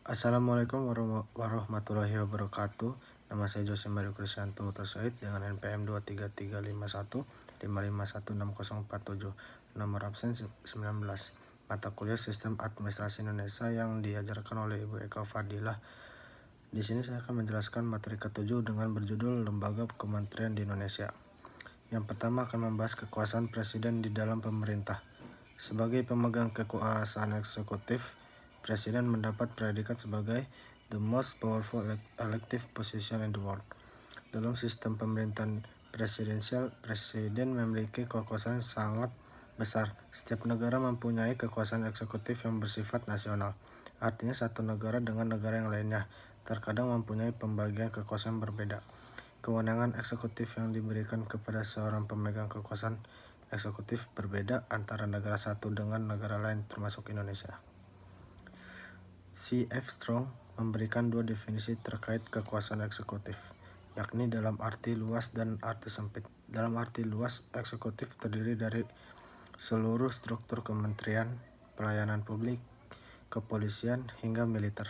Assalamualaikum warahmatullahi wabarakatuh. Nama saya Jose Mario Kristianto Huta Said dengan NPM 23351 Nomor absen 19. Mata kuliah Sistem Administrasi Indonesia yang diajarkan oleh Ibu Eka Fadilah. Di sini saya akan menjelaskan materi ke-7 dengan berjudul Lembaga Kementerian di Indonesia. Yang pertama akan membahas kekuasaan presiden di dalam pemerintah. Sebagai pemegang kekuasaan eksekutif, presiden mendapat predikat sebagai the most powerful elective position in the world. Dalam sistem pemerintahan presidensial, presiden memiliki kekuasaan sangat besar. Setiap negara mempunyai kekuasaan eksekutif yang bersifat nasional. Artinya satu negara dengan negara yang lainnya terkadang mempunyai pembagian kekuasaan berbeda. Kewenangan eksekutif yang diberikan kepada seorang pemegang kekuasaan eksekutif berbeda antara negara satu dengan negara lain termasuk Indonesia. C.F. Strong memberikan dua definisi terkait kekuasaan eksekutif, yakni dalam arti luas dan arti sempit. Dalam arti luas, eksekutif terdiri dari seluruh struktur kementerian, pelayanan publik, kepolisian, hingga militer.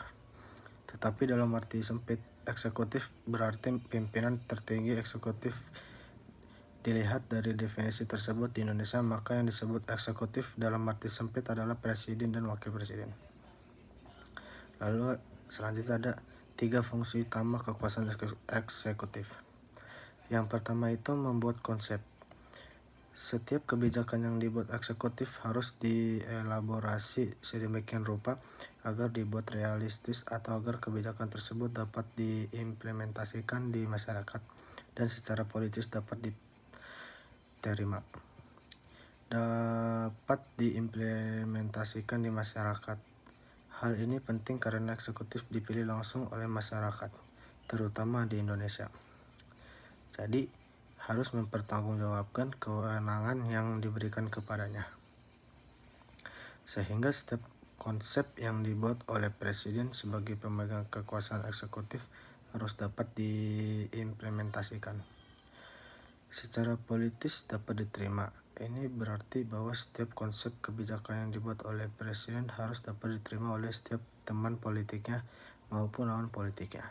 Tetapi dalam arti sempit, eksekutif berarti pimpinan tertinggi eksekutif. Dilihat dari definisi tersebut di Indonesia, maka yang disebut eksekutif dalam arti sempit adalah presiden dan wakil presiden. Lalu selanjutnya ada 3 fungsi utama kekuasaan eksekutif. Yang pertama itu membuat konsep. Setiap kebijakan yang dibuat eksekutif harus dielaborasi sedemikian rupa agar dibuat realistis atau agar kebijakan tersebut dapat diimplementasikan di masyarakat dan secara politis dapat diterima. Dapat diimplementasikan di masyarakat. Hal ini penting karena eksekutif dipilih langsung oleh masyarakat, terutama di Indonesia. Jadi, harus mempertanggungjawabkan kewenangan yang diberikan kepadanya. Sehingga setiap konsep yang dibuat oleh presiden sebagai pemegang kekuasaan eksekutif harus dapat diimplementasikan. Secara politis dapat diterima. Ini berarti bahwa setiap konsep kebijakan yang dibuat oleh presiden harus dapat diterima oleh setiap teman politiknya maupun lawan politiknya.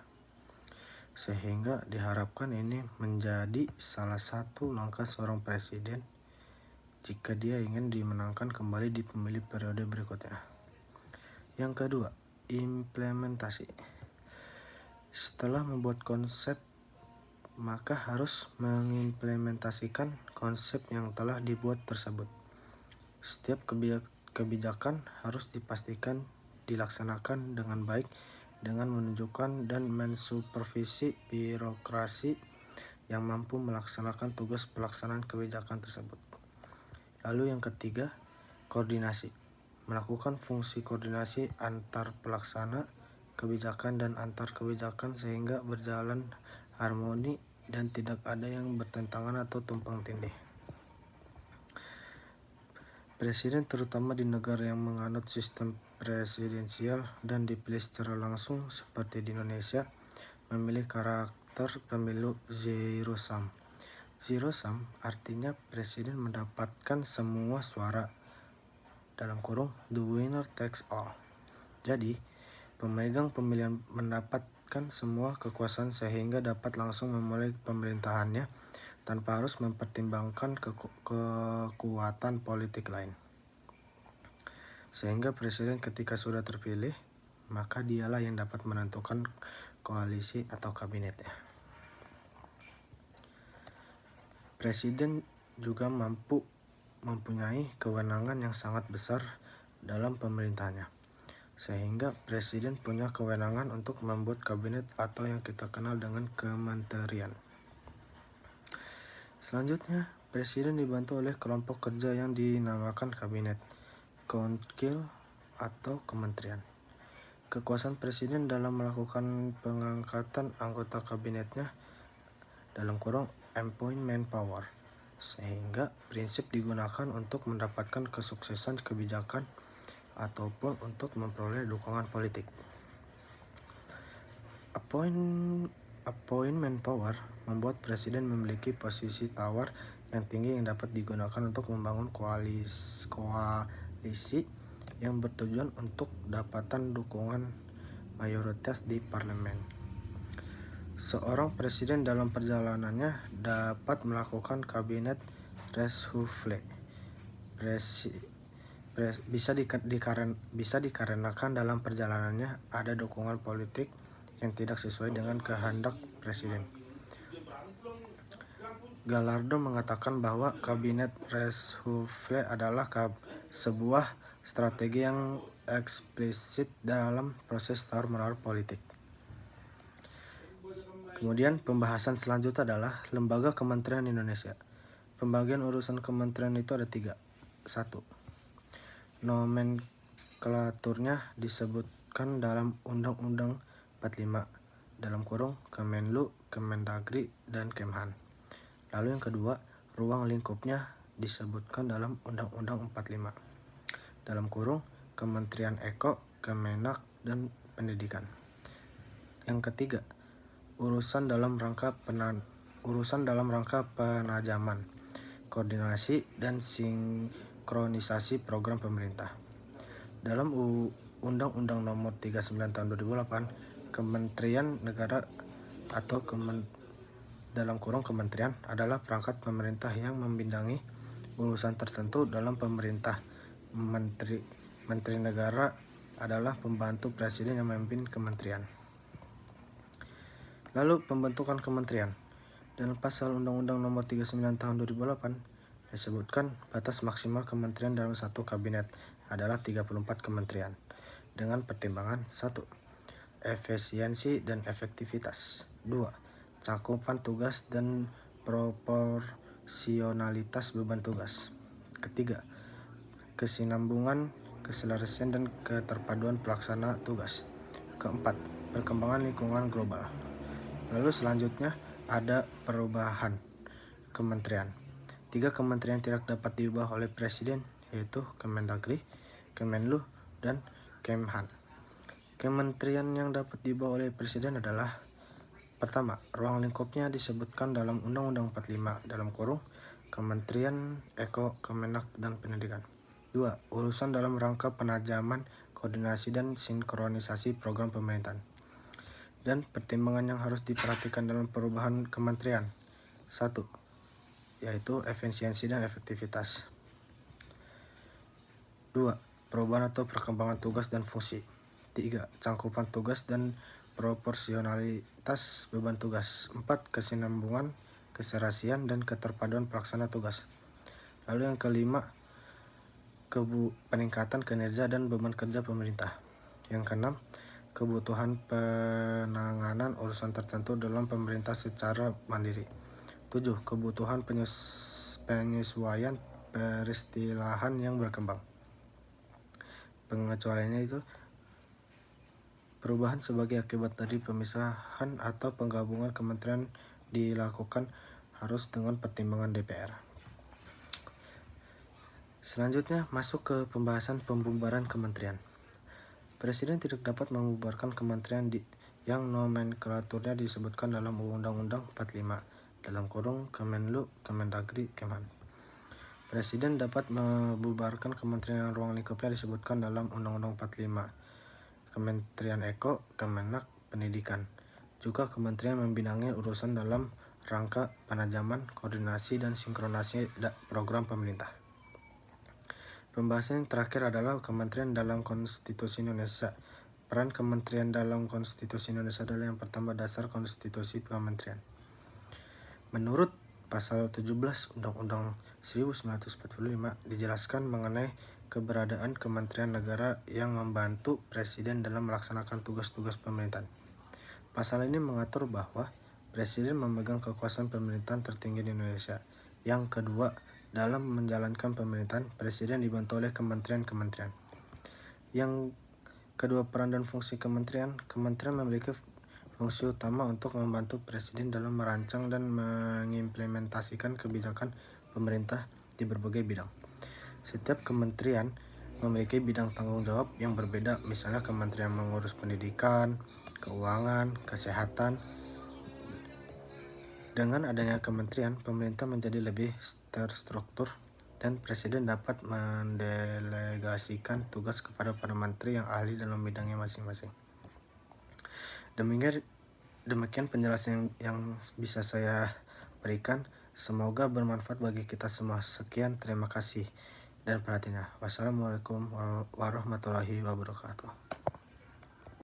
Sehingga diharapkan ini menjadi salah satu langkah seorang presiden jika dia ingin dimenangkan kembali di pemilu periode berikutnya. Yang kedua, implementasi. Setelah membuat konsep, maka harus mengimplementasikan konsep yang telah dibuat tersebut. Setiap kebijakan harus dipastikan dilaksanakan dengan baik dengan menunjukkan dan mensupervisi birokrasi yang mampu melaksanakan tugas pelaksanaan kebijakan tersebut. Lalu yang ketiga, koordinasi. Melakukan fungsi koordinasi antar pelaksana kebijakan dan antar kebijakan sehingga berjalan harmoni dan tidak ada yang bertentangan atau tumpang tindih. Presiden terutama di negara yang menganut sistem presidensial dan dipilih secara langsung seperti di Indonesia memilih karakter pemilu zero sum. Zero sum artinya presiden mendapatkan semua suara, dalam kurung the winner takes all. Jadi pemegang pemilihan mendapatkan semua kekuasaan sehingga dapat langsung memulai pemerintahannya tanpa harus mempertimbangkan kekuatan politik lain. Sehingga presiden ketika sudah terpilih, maka dialah yang dapat menentukan koalisi atau kabinetnya. Presiden juga mempunyai kewenangan yang sangat besar dalam pemerintahannya. Sehingga presiden punya kewenangan untuk membuat kabinet atau yang kita kenal dengan kementerian. Selanjutnya, presiden dibantu oleh kelompok kerja yang dinamakan kabinet, council atau kementerian. Kekuasaan presiden dalam melakukan pengangkatan anggota kabinetnya dalam kurung appointment power, sehingga prinsip digunakan untuk mendapatkan kesuksesan kebijakan ataupun untuk memperoleh dukungan politik. Appointment power membuat presiden memiliki posisi tawar yang tinggi yang dapat digunakan untuk membangun koalisi yang bertujuan untuk dapatan dukungan mayoritas di parlemen. Seorang presiden dalam perjalanannya dapat melakukan kabinet reshuffle. Bisa dikarenakan dalam perjalanannya ada dukungan politik yang tidak sesuai dengan kehendak presiden. Gallardo mengatakan bahwa kabinet reshuffle adalah sebuah strategi yang eksplisit dalam proses tawar-menawar politik. Kemudian pembahasan selanjutnya adalah Lembaga Kementerian Indonesia. Pembagian urusan kementerian itu ada 3. 1. Nomenklaturnya disebutkan dalam Undang-Undang 45 dalam kurung Kemenlu, Kemendagri, dan Kemhan. Lalu yang kedua, ruang lingkupnya disebutkan dalam Undang-Undang 45 dalam kurung Kementerian Eko, Kemenak, dan Pendidikan. Yang ketiga, urusan dalam rangka penajaman, koordinasi, dan sinkronisasi program pemerintah. Dalam Undang-Undang Nomor 39 Tahun 2008, Kementerian Negara atau dalam kurung kementerian adalah perangkat pemerintah yang membidangi urusan tertentu dalam pemerintah. Menteri negara adalah pembantu presiden yang memimpin kementerian. Lalu pembentukan kementerian. Dalam pasal Undang-Undang Nomor 39 Tahun 2008 disebutkan batas maksimal kementerian dalam satu kabinet adalah 34 kementerian dengan pertimbangan 1. Efisiensi dan efektivitas. 2. Cakupan tugas dan proporsionalitas beban tugas. Ketiga, kesinambungan, keselarasan, dan keterpaduan pelaksana tugas. Keempat, perkembangan lingkungan global. Lalu selanjutnya ada perubahan kementerian. 3 kementerian tidak dapat diubah oleh presiden, yaitu Kemendagri, Kemenlu, dan Kemhan. Kementerian yang dapat diubah oleh presiden adalah: pertama, ruang lingkupnya disebutkan dalam Undang-Undang 45 dalam kurung Kementerian Eko, Kemenak, dan Pendidikan. 2. Urusan dalam rangka penajaman, koordinasi, dan sinkronisasi program pemerintahan. Dan pertimbangan yang harus diperhatikan dalam perubahan kementerian. 1. Yaitu efisiensi dan efektivitas. 2. Perubahan atau perkembangan tugas dan fungsi. 3. Cangkupan tugas dan proporsionalitas beban tugas. 4. Kesinambungan, keserasian, dan keterpaduan pelaksana tugas. Lalu yang kelima, peningkatan kinerja dan beban kerja pemerintah. Yang keenam, kebutuhan penanganan urusan tertentu dalam pemerintah secara mandiri. 7. Kebutuhan penyesuaian peristilahan yang berkembang. Pengecualiannya itu perubahan sebagai akibat dari pemisahan atau penggabungan kementerian dilakukan harus dengan pertimbangan DPR. Selanjutnya masuk ke pembahasan pembubaran kementerian. Presiden tidak dapat membubarkan kementerian yang nomenklaturnya disebutkan dalam Undang-Undang 45 dalam kurung Kemenlu, Kemendagri, Kemhan. Presiden dapat membubarkan kementerian yang ruang lingkupnya disebutkan dalam Undang-Undang 45, Kementerian Eko, Kemenak, Pendidikan. Juga kementerian membidangi urusan dalam rangka penajaman, koordinasi, dan sinkronasi program pemerintah. Pembahasan yang terakhir adalah kementerian dalam Konstitusi Indonesia. Peran kementerian dalam Konstitusi Indonesia adalah yang pertama, dasar konstitusi kementerian. Menurut pasal 17 Undang-Undang 1945 dijelaskan mengenai keberadaan kementerian negara yang membantu presiden dalam melaksanakan tugas-tugas pemerintahan. Pasal ini mengatur bahwa presiden memegang kekuasaan pemerintahan tertinggi di Indonesia. Yang kedua, dalam menjalankan pemerintahan, presiden dibantu oleh kementerian-kementerian. Yang kedua, peran dan fungsi kementerian. Kementerian memiliki fungsi utama untuk membantu presiden dalam merancang dan mengimplementasikan kebijakan pemerintah di berbagai bidang. Setiap kementerian memiliki bidang tanggung jawab yang berbeda, misalnya kementerian mengurus pendidikan, keuangan, kesehatan. Dengan adanya kementerian, pemerintah menjadi lebih terstruktur dan presiden dapat mendelegasikan tugas kepada para menteri yang ahli dalam bidangnya masing-masing. Demikian penjelasan yang bisa saya berikan. Semoga bermanfaat bagi kita semua. Sekian, terima kasih dan perhatiannya. Wassalamualaikum warahmatullahi wabarakatuh.